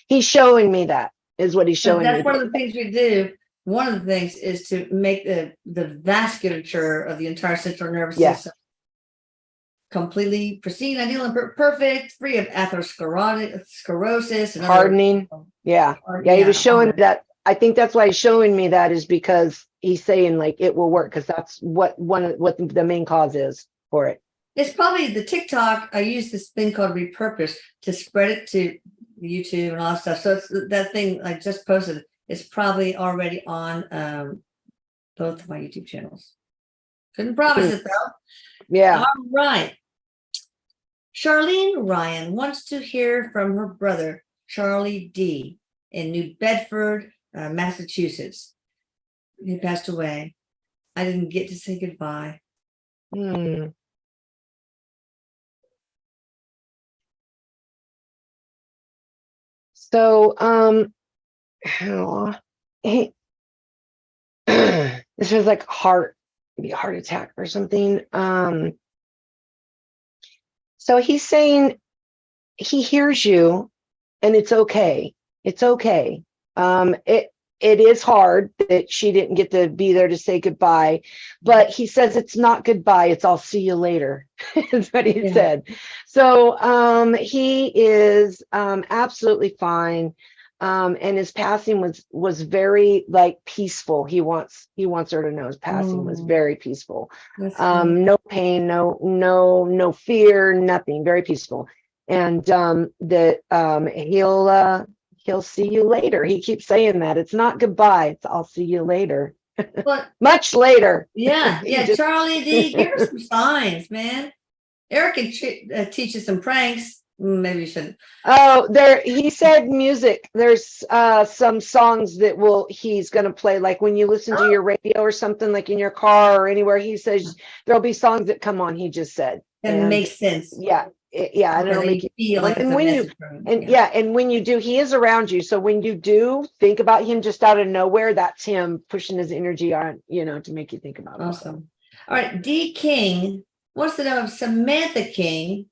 he's showing me that is what he's showing me. That's one of the things we do. One of the things is to make the vasculature of the entire central nervous system completely pristine, ideal, and perfect, free of atherosclerosis and hardening. He was showing that. I think that's why he's showing me that, is because he's saying like it will work, because that's what the main cause is for it. It's probably the TikTok. I use this thing called Repurpose to spread it to YouTube and all that stuff. So it's that thing I just posted. It's probably already on both of my YouTube channels. Couldn't promise it though. Yeah. All right. Charlene Ryan wants to hear from her brother, Charlie D, in New Bedford, Massachusetts. He passed away. I didn't get to say goodbye. So, this was like maybe a heart attack or something. So he's saying he hears you, and it's okay. It's okay. it is hard that she didn't get to be there to say goodbye, but he says it's not goodbye, it's I'll see you later. Is what he said. So he is absolutely fine. And his passing was very like peaceful. He wants her to know his passing was very peaceful. No pain, no fear, nothing, very peaceful. And that he'll see you later. He keeps saying that. It's not goodbye, it's I'll see you later. But much later. yeah, Charlie D, give her some signs, man. Erik can teach you some pranks. Maybe you shouldn't. Oh, he said music. There's some songs that he's gonna play, like when you listen to your radio or something, like in your car or anywhere. He says there'll be songs that come on, he just said. And makes sense. Yeah. Yeah, and it'll make you feel like it's a message from him. And when you do, he is around you. So when you do think about him just out of nowhere, that's him pushing his energy on, to make you think about it. Awesome. All right, D King wants to know if Samantha King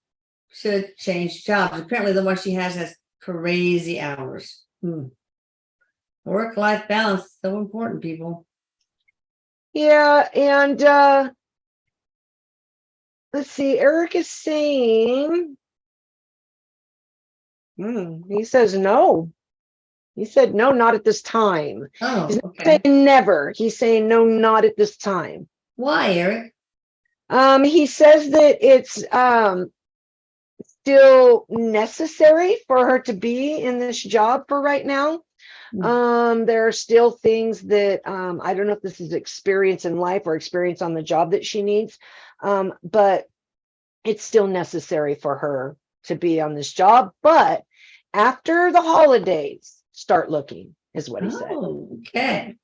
should change jobs. Apparently the one she has crazy hours. Work-life balance, so important, people. Yeah, and let's see, Erik is saying, he says no. He said no, not at this time. Oh, he's not saying never. He's saying no, not at this time. Why, Erik? He says that it's still necessary for her to be in this job for right now. There are still things that I don't know if this is experience in life or experience on the job that she needs, but it's still necessary for her to be on this job. But after the holidays, start looking, is what he said. Okay.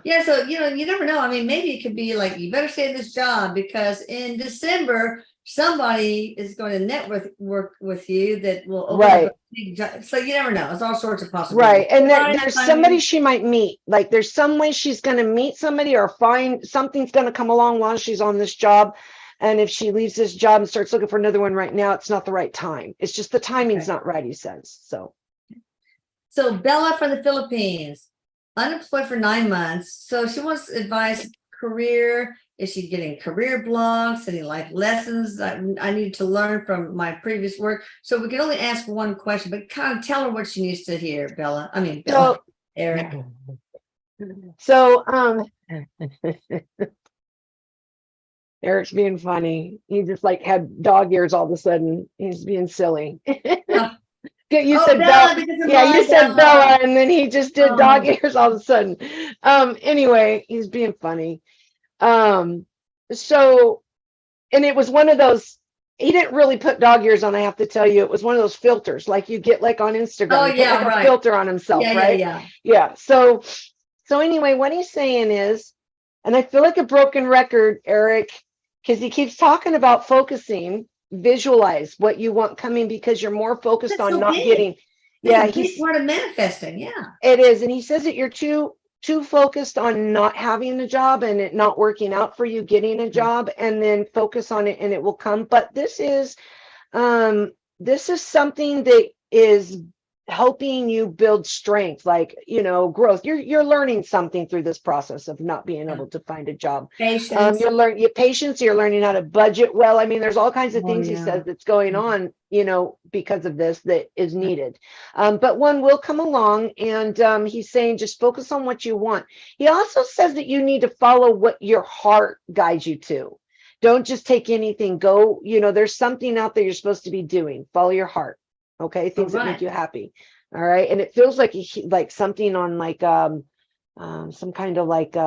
Yeah, so you never know. I mean, maybe it could be like, you better stay in this job because in December somebody is going to network work with you that will open up a big job. So you never know. It's all sorts of possibilities. Right. And there's somebody she might meet. Like there's some way she's going to meet somebody or find something's going to come along while she's on this job. And if she leaves this job and starts looking for another one right now, it's not the right time. It's just the timing's not right, he says. So Bella from the Philippines, unemployed for 9 months. So she wants advice, career. Is she getting career blocks, any life lessons I need to learn from my previous work? So we can only ask one question, but kind of tell her what she needs to hear, Bella. I mean, Bella, Erik. So, Erik's being funny. He just like had dog ears all of a sudden. He's being silly. You said Bella. Yeah, you said Bella, and then he just did dog ears all of a sudden. Anyway, he's being funny. So, and it was one of those, he didn't really put dog ears on, I have to tell you. It was one of those filters like you get like on Instagram. Oh, yeah, like a filter on himself, right? Yeah. So anyway, what he's saying is, and I feel like a broken record, Erik, because he keeps talking about focusing, visualize what you want coming, because you're more focused on not getting. Yeah, he's part of manifesting. Yeah, it is. And he says that you're too focused on not having a job and it not working out for you getting a job, and then focus on it and it will come. But this is something that is helping you build strength, like growth. You're learning something through this process of not being able to find a job. Patience. You're learning your patience. You're learning how to budget well. I mean, there's all kinds of things he says that's going on, because of this that is needed. But one will come along, and he's saying just focus on what you want. He also says that you need to follow what your heart guides you to. Don't just take anything. Go, there's something out there you're supposed to be doing. Follow your heart. Okay, things that make you happy. All right, and it feels like something on like some kind of like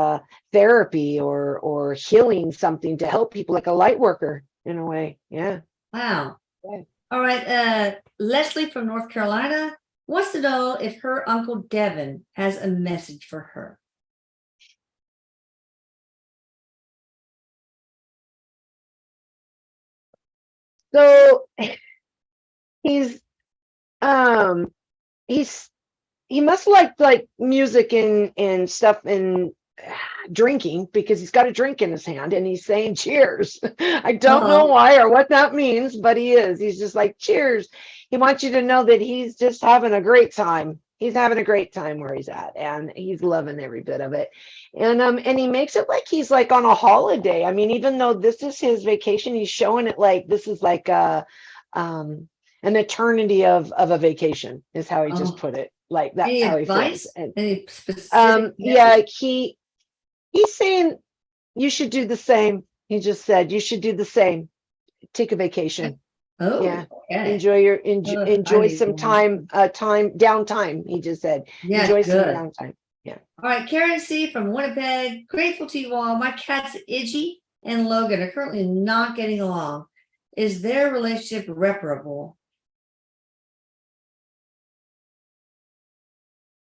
therapy or healing, something to help people, like a light worker in a way. Yeah. Wow. Okay. All right. Leslie from North Carolina wants to know if her Uncle Devin has a message for her. So he must like music and stuff and drinking, because he's got a drink in his hand and he's saying cheers. I don't know why or what that means, but he's just like cheers. He wants you to know that he's just having a great time. he's having a great time where he's at, and he's loving every bit of it. And he makes it like he's like on a holiday. I mean, even though this is his vacation, he's showing it like this is like an eternity of a vacation is how he just Oh, put it. Like that's any how he feels. advice? And Any specific yeah, message? he's saying you should do the same. He just said you should do the same. Take a vacation. Yeah. Oh, okay. I Enjoy need some one. time downtime. He just said, Yeah, enjoy some good. downtime. Yeah. All right, Karen C. from Winnipeg. Grateful to you all. My cats Iggy and Logan are currently not getting along. Is their relationship reparable?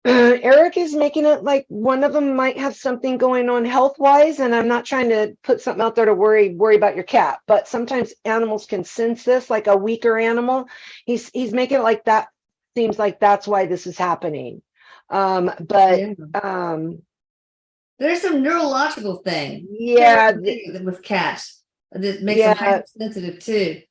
Eric is making it like one of them might have something going on health wise, and I'm not trying to put something out there to worry about your cat, but sometimes animals can sense this, like a weaker animal. He's making it like that. Seems like that's why this is happening. But Yeah. um, There's some neurological thing yeah, with cats that makes them yeah, hypersensitive too.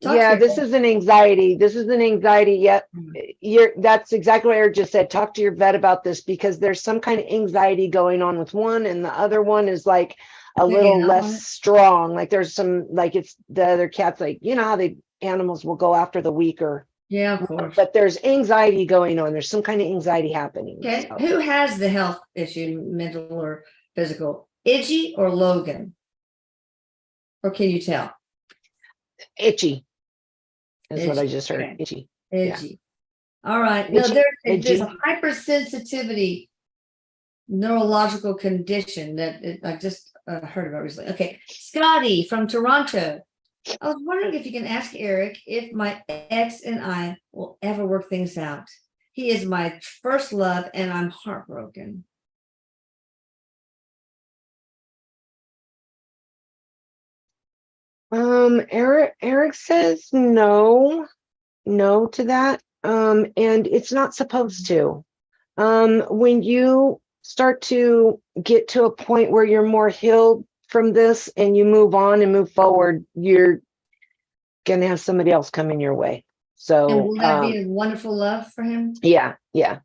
Talk to yeah. your This is an anxiety. This is an anxiety. Yet, vet. that's exactly what Eric just said. Talk to your vet about this because there's some kind of anxiety going on with one, and the other one is like a Hanging little out less on it. strong. Like there's some like it's the other cats, like you know how the animals will go after the weaker, Yeah, of course. but there's anxiety going on. There's some kind of anxiety happening. Okay. So Who has the health issue, mental or physical? Iggy or Logan? Or can you tell? itchy is what I Iggy. just heard. Okay. Itchy. Yeah. Iggy. All right. No, Itchy. there's a Itchy. hypersensitivity neurological condition that I just heard about recently. Okay. Scotty from Toronto. I was wondering if you can ask Eric if my ex and I will ever work things out. He is my first love and I'm heartbroken. Eric says no to that. And it's not supposed to. When you start to get to a point where you're more healed from this and you move on and move forward, you're gonna have somebody else coming your way. And So will that be a wonderful love for him? yeah,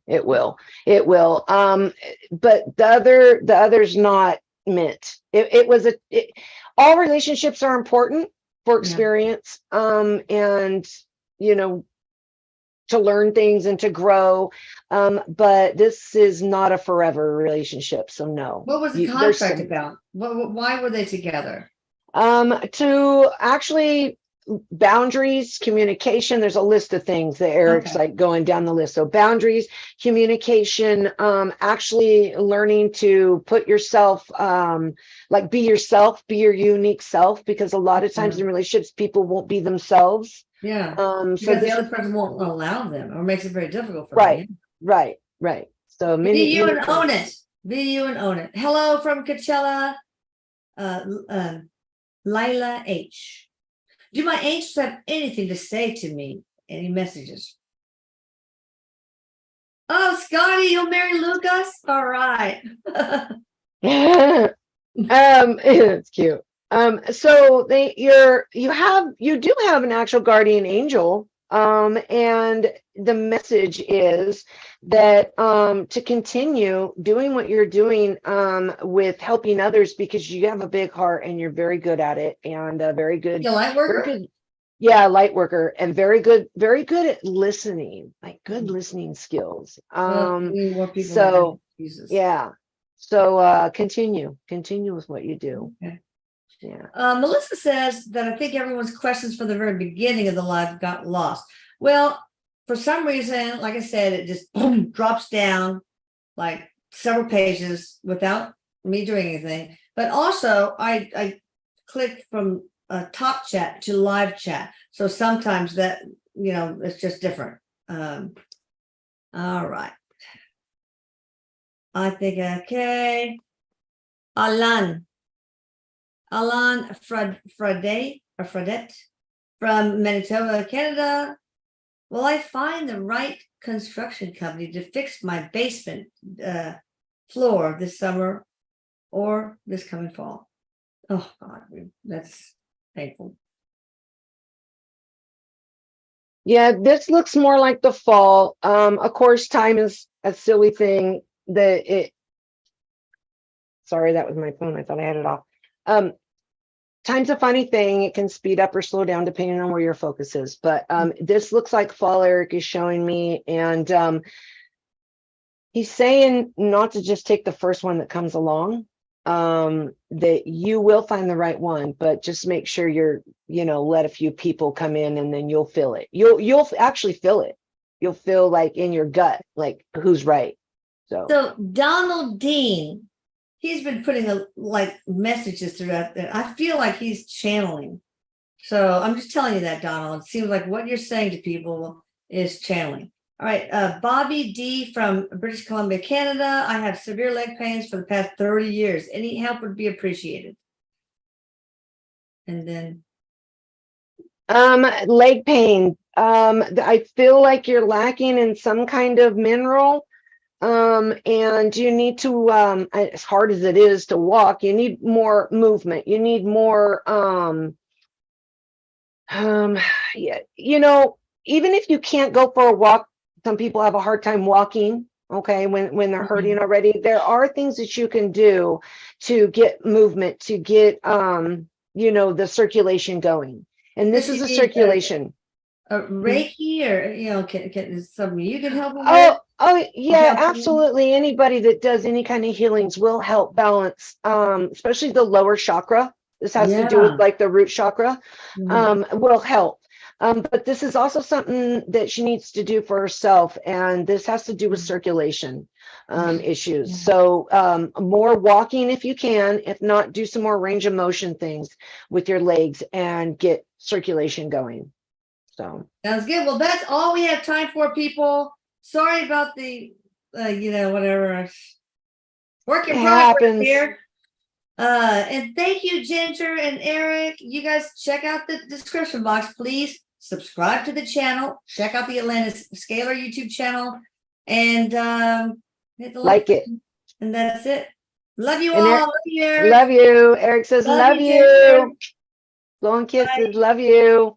it will. It will. But the other's not meant. All relationships are important for Yeah. experience. And you know, to learn things and to grow. But this is not a forever relationship. So no. What was the There's contract some about? Why were they together? to actually boundaries, communication. There's a list of things that Eric's Okay. like going down the list. So boundaries, communication, actually learning to put yourself, like be yourself, be your unique self, because a lot of times in relationships, people won't be themselves. Yeah. So Because the this other is person won't allow them or makes it very difficult for right, them. right. So Be many, you many and own it. Be you and own it. Hello from Coachella, Lila H. Do my angels have anything to say to me? Any messages? Oh, Scotty, you'll marry Lucas? All right. It's cute. So you do have an actual guardian angel. And the message is that to continue doing what you're doing with helping others because you have a big heart and you're very good at it and very good, You light very worker? good. Yeah, light worker and very good at listening, like good listening skills. We need more people like So Jesus. yeah. So continue with what you do. Okay. Yeah. Melissa says that I think everyone's questions from the very beginning of the live got lost. Well, for some reason, like I said, it just drops down like several pages without me doing anything. But also, I click from top chat to live chat. So sometimes that, it's just different. All right. I think, okay. Alan Fredette from Manitoba, Canada. Will I find the right construction company to fix my basement floor this summer or this coming fall? Oh God, that's painful. Yeah, this looks more like the fall. Of course, time is a silly thing that it, sorry, that was my phone. I thought I had it off. Um, Time's a funny thing. It can speed up or slow down depending on where your focus is. But this looks like fall, Eric is showing me. And he's saying not to just take the first one that comes along, that you will find the right one, but just make sure you're, let a few people come in and then you'll feel it. You'll actually feel it. You'll feel like in your gut, like who's right. So Donald Dean, he's been putting like messages throughout there. I feel like he's channeling. So I'm just telling you that, Donald. It seems like what you're saying to people is channeling. All right. Bobby D from British Columbia, Canada. I have severe leg pains for the past 30 years. Any help would be appreciated. And then leg pain. I feel like you're lacking in some kind of mineral. And you need to, as hard as it is to walk, you need more movement. You need more, yeah, even if you can't go for a walk, some people have a hard time walking. Okay, when they're hurting already, there are things that you can do to get movement, to get, the circulation going. And this is a circulation. Reiki, or is something you can help them with? Oh yeah, absolutely. Anybody that does any kind of healings will help balance, especially the lower chakra. This has to do with like the root chakra, will help. But this is also something that she needs to do for herself, and this has to do with circulation issues. So more walking if you can. If not, do some more range of motion things with your legs and get circulation going. So sounds good. Well, that's all we have time for, people. Sorry about the, whatever. Work in progress here. And thank you, Ginger and Eric. You guys check out the description box. Please subscribe to the channel. Check out the Atlantis Scalar YouTube channel. And hit the like it. And that's it. Love you all. Love you, Eric. Love you. Eric says, love you. Blowing kisses. Love you.